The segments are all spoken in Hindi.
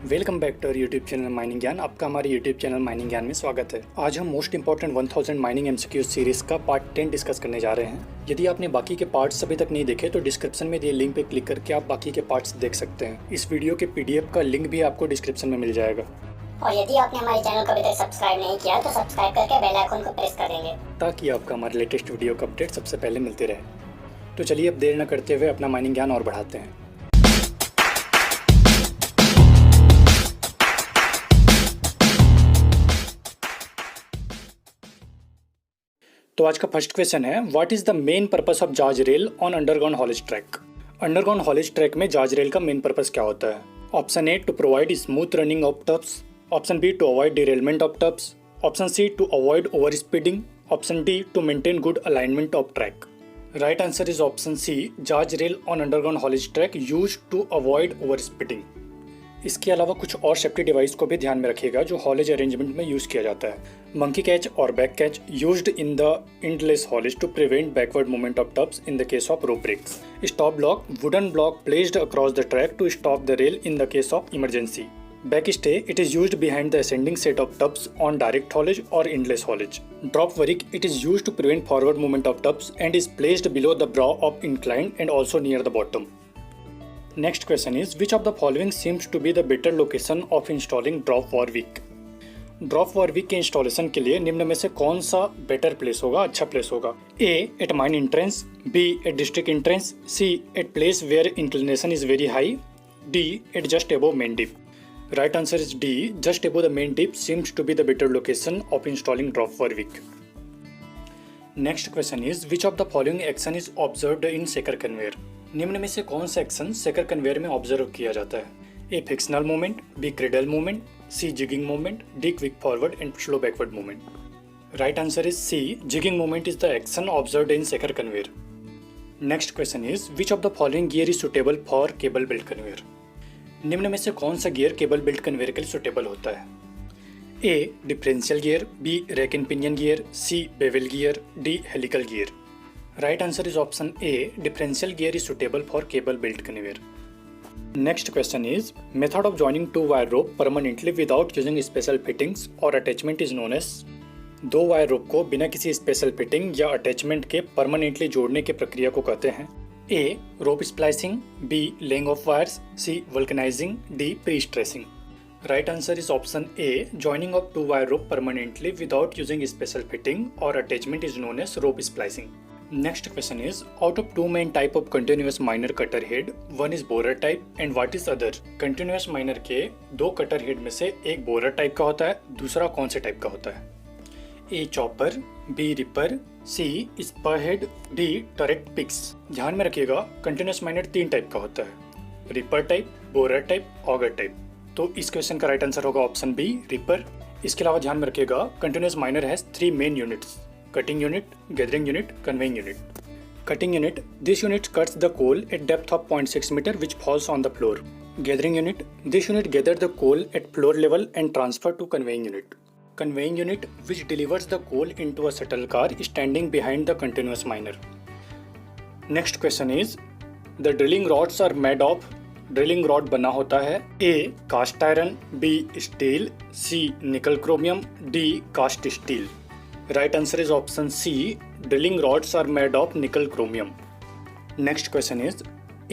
Welcome back to YouTube channel mining Gyan. आपका हमारे यूट्यूब चैनल माइनिंग ज्ञान में स्वागत है। आज हम most important 1000 mining MCQs series का पार्ट 10 डिस्कस करने जा रहे हैं। यदि आपने बाकी के पार्ट्स अभी तक नहीं देखे तो डिस्क्रिप्शन में दिए लिंक पे क्लिक करके आप बाकी के पार्ट्स देख सकते हैं। इस वीडियो के पीडीएफ का लिंक भी आपको डिस्क्रिप्शन में मिल जाएगा। और यदि आपने हमारे चैनल को अभी तक सब्सक्राइब नहीं किया तो सब्सक्राइब करके बेल आइकन को प्रेस कर देंगे ताकि आपका हमारे लेटेस्ट वीडियो का अपडेट सबसे पहले मिलते रहे। तो चलिए अब देर न करते हुए अपना माइनिंग ज्ञान और बढ़ाते हैं। तो आज का फर्स्ट क्वेश्चन है, what is the main purpose of जॉर्ज rail on underground haulage track. Underground haulage track में जॉर्ज रेल का मेन पर्पस क्या होता है? Option A to provide smooth running of tubs, option B to avoid derailment of tubs, option C to avoid over speeding, option D to maintain good alignment of track. Right answer is option C, जॉर्ज rail on underground haulage track used to avoid over speeding. इसके अलावा कुछ और सेफ्टी डिवाइस को भी ध्यान में रखिएगा जो हॉलेज अरेंजमेंट में यूज किया जाता है। मंकी कैच और back catch used in the endless haulage to prevent backward movement of tubs in the case of rope breaks. Stop block, wooden block placed across the track to stop the rail in the case of emergency. Back stay, it is used behind the ascending set of tubs on direct haulage और endless haulage. Drop warrick, it is used to prevent forward movement of tubs and is placed below the brow of incline and also near the bottom. Next question is, which of the following seems to be the better location of installing drop war wick? Drop war wick के इंस्टॉलेशन के लिए निम्न में से कौन सा बेटर प्लेस होगा, अच्छा प्लेस होगा? A at mine entrance, B at district entrance, C at place where inclination is very high, D at just above main dip. Right answer is D, just above the main dip seems to be the better location of installing drop war wick. Next question is, which of the following action is observed in सेकर कन्वेयर? निम्न में से कौन सा एक्शन सेकर कन्वेयर में ऑब्जर्व किया जाता है? A frictional movement, B cradle movement, C jigging movement, D quick forward and slow backward movement. Right answer is C, jigging movement is the action observed in shaker conveyor. Next question is, which of the following gear is suitable for cable belt conveyor? निम्न में से कौन सा गियर केबल बेल्ट कन्वेयर के लिए सुटेबल होता है? A differential gear, B rack and pinion gear, C bevel gear, D helical gear. Right answer is option A, differential gear is suitable for cable belt conveyor. Next question is, method of joining two wire rope permanently without using special fittings or attachment is known as। दो वायर रोप को बिना किसी स्पेशल फिटिंग या अटैचमेंट के परमानेंटली जोड़ने की प्रक्रिया को कहते हैं। A rope splicing, B laying of wires, C vulcanising, D pre stressing. Right answer is option A, joining of two wire rope permanently without using special fitting और attachment is known as rope splicing. Next question is, out of two main type of continuous miner cutter head, one is borer type and what is other? Continuous miner के दो कटर हेड में से एक बोरर टाइप का होता है, दूसरा कौन से टाइप का होता है? A chopper, B ripper, C spur head, D turret picks. ध्यान में रखिएगा, कंटिन्यूस माइनर तीन टाइप का होता है, ripper type, borer type, auger type. तो इस क्वेश्चन का राइट आंसर होगा ऑप्शन बी, रिपर। इसके अलावा ध्यान में रखिएगा, continuous minor has three main units, cutting unit, gathering unit, conveying unit. Cutting unit, this unit cuts the coal at depth of 0.6 meter which falls on the floor. Gathering unit, this unit gathers the coal at floor level and transfer to conveying unit. Conveying unit, which delivers the coal into a shuttle car standing behind the continuous miner. Next question is, the drilling rods are made of। Drilling rod बना होता है A cast iron, B steel, C nickel chromium, D cast steel. Right answer is option C, drilling rods are made of nickel chromium. Next question is,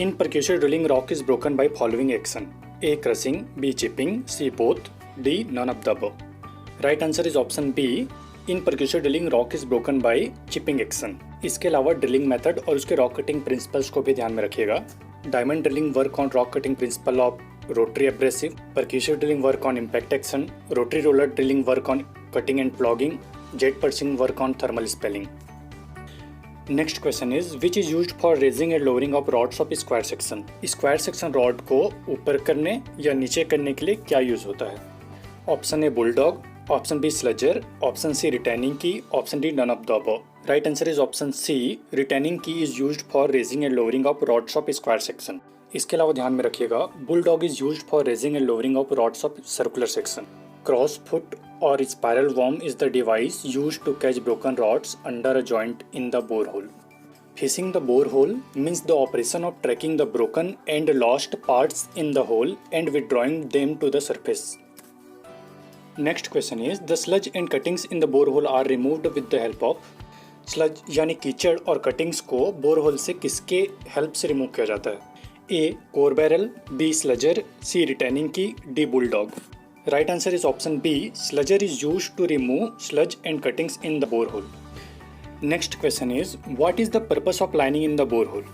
in percussive drilling rock is broken by following action: A crushing, B chipping, C both, D none of the above. Right answer is option B, in percussive drilling rock is broken by chipping action. इसके अलावा ड्रिलिंग मेथड और उसके रॉक कटिंग प्रिंसिपल्स को भी ध्यान में रखिएगा। Diamond drilling work on rock cutting principle of rotary abrasive, percussive drilling work on impact action, rotary roller drilling work on cutting and flogging, jet purging work on thermal spelling. Next question is, which is used for raising and lowering of rods of square section? Square section rod को ऊपर करने या नीचे करने के लिए क्या यूज होता है? Option A bulldog, option B sludger, option C retaining key, option D none of the above. Right answer is option C, retaining key is used for raising and lowering of rods of square section. इसके अलावा ध्यान में रखिएगा, bulldog is used for raising and lowering of rods of circular section. Cross foot or spiral worm is the device used to catch broken rods under a joint in the borehole. Fishing the borehole means the operation of tracking the broken and lost parts in the hole and withdrawing them to the surface. Next question is the sludge and cuttings in the borehole are removed with the help of. Sludge यानी कीचड़ और कटिंग्स को बोरहोल से किसके हेल्प से रिमूव किया जाता है? A core barrel, B sludger, C retaining key, D bulldog. Right answer is option B, sludger is used to remove sludge and cuttings in the borehole. Next question is what is the purpose of lining in the borehole?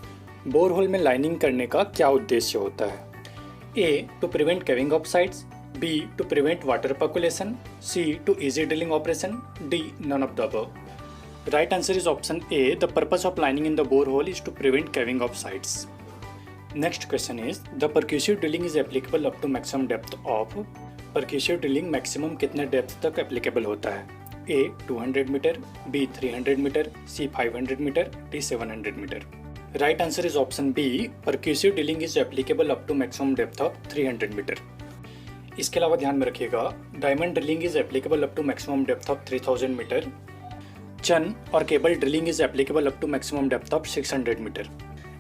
Borehole में लाइनिंग करने का क्या उद्देश्य होता है? A to prevent caving of sides, B to prevent water percolation, C to easy drilling operation, D none of the above. Right answer is option A. The purpose of lining in the borehole is to prevent caving of sides. Next question is the percussive drilling is applicable up to maximum depth of. Percussive drilling maximum कितने depth तक applicable होता है? A 200 metre, B 300 metre, C 500 metre, D 700 metre. Right answer is option B. Percussive drilling is applicable up to maximum depth of 300 metre. इसके अलावा ध्यान में रखिएगा diamond drilling is applicable up to maximum depth of 3000 metre. Churn और cable drilling is applicable up to maximum depth of 600 metre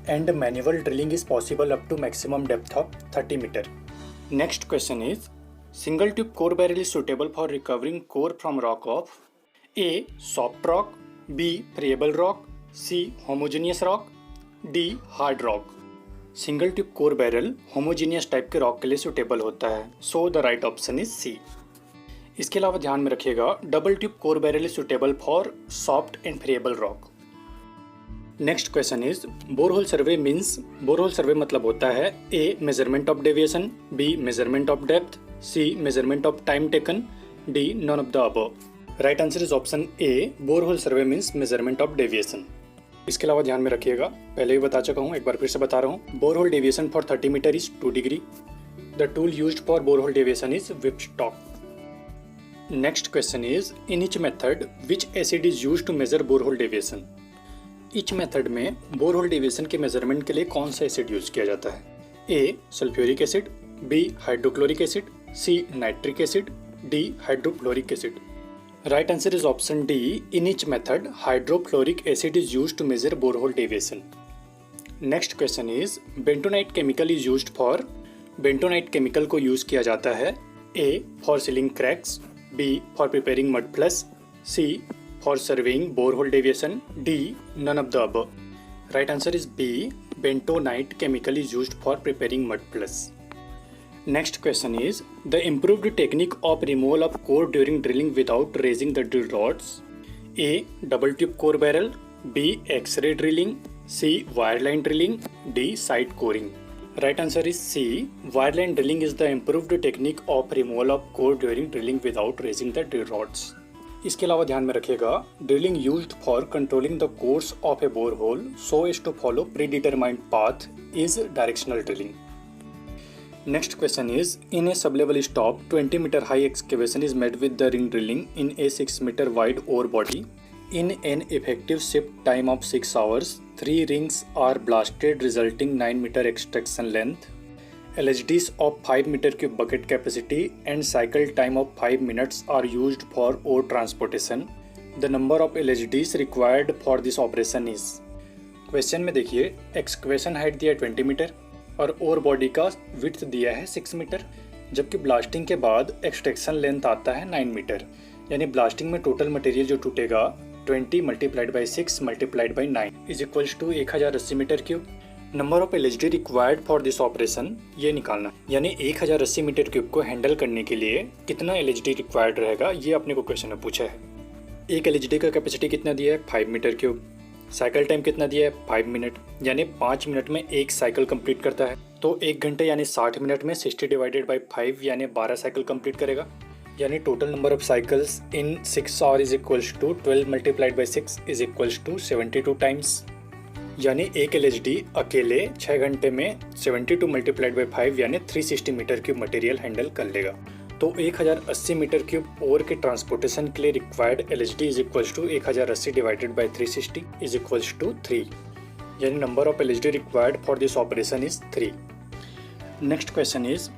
and manual drilling is possible up to maximum depth of 30 metre. Next question is single tube core barrel is suitable for recovering core from rock of. A soft rock, B friable rock, C homogeneous rock, D hard rock. Single tube core barrel homogeneous type के रॉक के लिए सुटेबल होता है, so the right option is C. इसके अलावा ध्यान में रखिएगा double tube core barrel is suitable for soft and friable rock. Next question is borehole survey means. Borehole survey मतलब होता है A measurement of deviation, B measurement of depth, C measurement of time taken, D none of the above. Right answer is option A, borehole survey means measurement of deviation. इसके अलावा ध्यान में रखिएगा पहले भी बता चुका हूँ, एक बार फिर से बता रहा हूँ. Borehole deviation for 30 metre is 2 degree. The tool used for borehole deviation is whipstock. Next question is in each method which acid is used to measure borehole deviation? Each method में borehole deviation के measurement के लिए कौन सा एसिड यूज किया जाता है? A sulphuric acid, B hydrochloric acid, C nitric acid, D hydrofluoric acid. Right answer is option D. In each method hydrofluoric acid is used to measure borehole deviation. Next question is bentonite chemical is used for. bentonite chemical को यूज किया जाता है A for sealing cracks, B for preparing mud plus, C for surveying borehole deviation, D none of the above. Right answer is B. Bentonite chemical is used for preparing mud plus. Next question is the improved technique of removal of core during drilling without raising the drill rods. A double tube core barrel, B X-ray drilling, C wireline drilling, D side coring. Right answer is C. Wireline drilling is the improved technique of removal of core during drilling without raising the drill rods. इसके अलावा ध्यान में रखिएगा drilling used for controlling the course of a borehole so as to follow predetermined path is directional drilling. Next question is in a sub level stope 20 metre high excavation is made with the ring drilling in a 6 metre wide ore body. In an effective shift time of 6 hours, 3 rings are blasted resulting 9 meter extraction length. LHDs of 5 meter cube bucket capacity and cycle time of 5 minutes are used for ore transportation. The number of LHDs required for this operation is. Question में देखिए एक्सकवेशन हाइट दिया है 20 मीटर और ओर बॉडी का विड्थ दिया है 6 मीटर, जबकि ब्लास्टिंग के बाद एक्सट्रैक्शन लेंथ आता है 9 मीटर. यानी ब्लास्टिंग में टोटल मटेरियल जो टूटेगा 20 multiplied by 6 multiplied by 9 is equals to 1080 metre cube. Number of LHD required for this operation ये निकालना, यानी 1080 मीटर क्यूब को हैंडल करने के लिए कितना LHD रिक्वायर्ड रहेगा ये अपने को क्वेश्चन में पूछा है. एक LHD का कैपेसिटी कितना दिया है 5 मीटर क्यूब. साइकिल टाइम कितना दिया है 5 मिनट, यानी 5 मिनट में एक साइकिल कंप्लीट करता है. तो 1 घंटे यानी 60 मिनट में 60 डिवाइडेड बाई 5 यानी 12 साइकिल कंप्लीट करेगा. यानी total number of cycles in 6 hour is equals to 12 multiplied by 6 is equals to 72 times. यानी एक LHD अकेले 6 घंटे में 72 मल्टीप्लाइड बाई 5 यानी 360 मीटर क्यूब मटेरियल हैंडल कर लेगा. तो 1080 मीटर क्यूब ओर के ट्रांसपोर्टेशन के लिए required LHD is equals to 1080 divided by 360 is equals to 3. यानी number of LHD required for this operation is 3. Next question is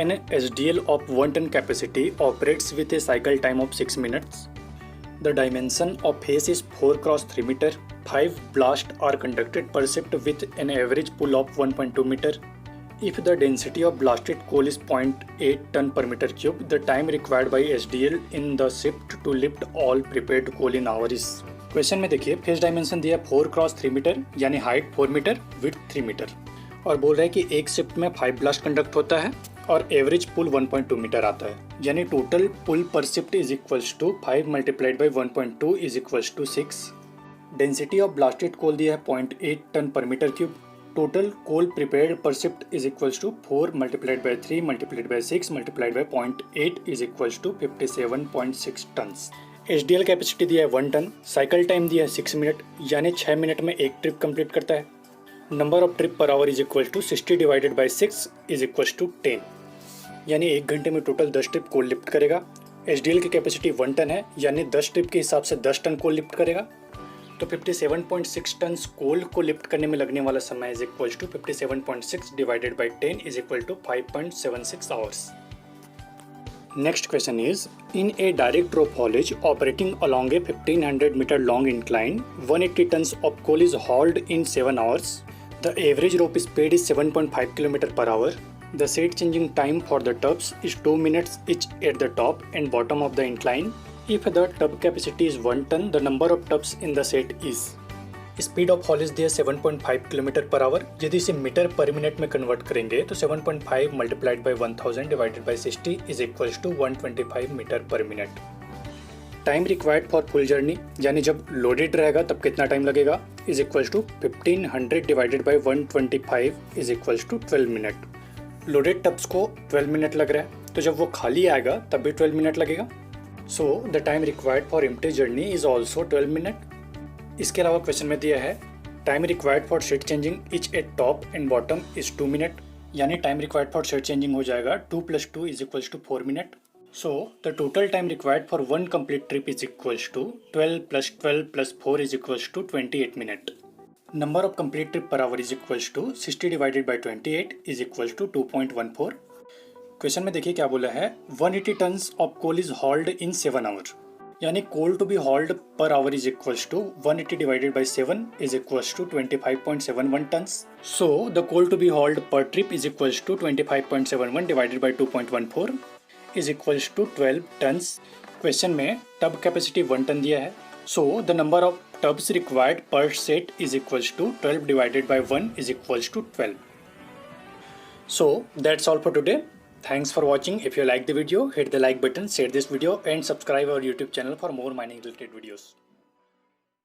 An SDL of 1 ton capacity operates with a cycle time of 6 minutes. The dimension of face is 4 cross 3 meter. 5 blasts are conducted per shift with an average pull of 1.2 meter. If the density of blasted coal is 0.8 ton per meter cube, the time required by SDL in the shift to lift all prepared coal in hour is. Question में देखिए फेस डायमेंशन दिया 4 क्रॉस 3 मीटर यानी हाइट 4 मीटर विड्थ 3 मीटर और बोल रहा है कि एक शिफ्ट में 5 ब्लास्ट कंडक्ट होता है और एवरेज पुल 1.2 मीटर आता है यानी total pull per shift is equals to 5 multiplied by 1.2 is equals to 6। Density of blasted coal दिया है 0.8 ton per metre cube. Total coal prepared per shift is equals to 4 multiplied by 3 multiplied by 6 multiplied by 0.8 is equals to 57.6 tons. HDL capacity दिया है 1 टन। साइकिल टाइम दिया है 6 मिनट यानी 6 मिनट में एक ट्रिप कंप्लीट करता है। Number of trip per hour is equal to 60 divided by 6 is equals to 10 यानी 1 घंटे में टोटल 10 ट्रिप कोल लिफ्ट करेगा। एचडीएल की कैपेसिटी 1 टन है यानी 10 ट्रिप के हिसाब से 10 टन कोल लिफ्ट करेगा। तो 57.6 टन कोल को लिफ्ट करने में लगने वाला समय is equal to 57.6 divided by 10 is equal to 5.76 hours. Next question is, in a direct drop haulage operating along a 1500 meter long incline, 180 tons of coal is hauled in 7 hours. The average rope speed is 7.5 km per hour. The set changing time for the tubs is 2 minutes each at the top and bottom of the incline. If the tub capacity is 1 ton, the number of tubs in the set is. Speed of haulage दिया 7.5 किलोमीटर पर आवर। यदि इसे मीटर पर मिनट में कन्वर्ट करेंगे तो 7.5 multiplied by 1000 divided by 60 is equals to 125 metre per minute. Time required for full journey यानी जब लोडेड रहेगा तब कितना टाइम लगेगा is equals to 1500 divided by 125 is equals to 12 minute. Loaded tubs को 12 मिनट लग रहा है तो जब वो खाली आएगा तब भी 12 मिनट लगेगा। So the time required for empty journey is also 12 minute. इसके अलावा क्वेश्चन में दिया है time required for shed changing each at top and bottom is 2 minute यानी time required for shed changing हो जाएगा 2 + 2 is equals to 4 minute. So the total time required for 1 complete trip is equals to 12 + 12 + 4 is equals to 28 minute. Number of complete trip per hour is equals to 60 divided by 28 is equals to 2.14। Question में देखिए क्या बोला है 180 tons of coal is hauled in 7 hour यानी coal to be hauled per hour is equals to 180 divided by 7 is equals to 25.71 tons. So the coal to be hauled per trip is equals to 25.71 divided by 2.14 is equals to 12 tons. Question में टब कैपेसिटी 1 टन दिया है। So the number of tubs required per set is equals to 12 divided by 1 is equals to 12। So that's all for today. Thanks for watching. If you like the video, hit the like button, share this video and subscribe our YouTube channel for more mining related videos.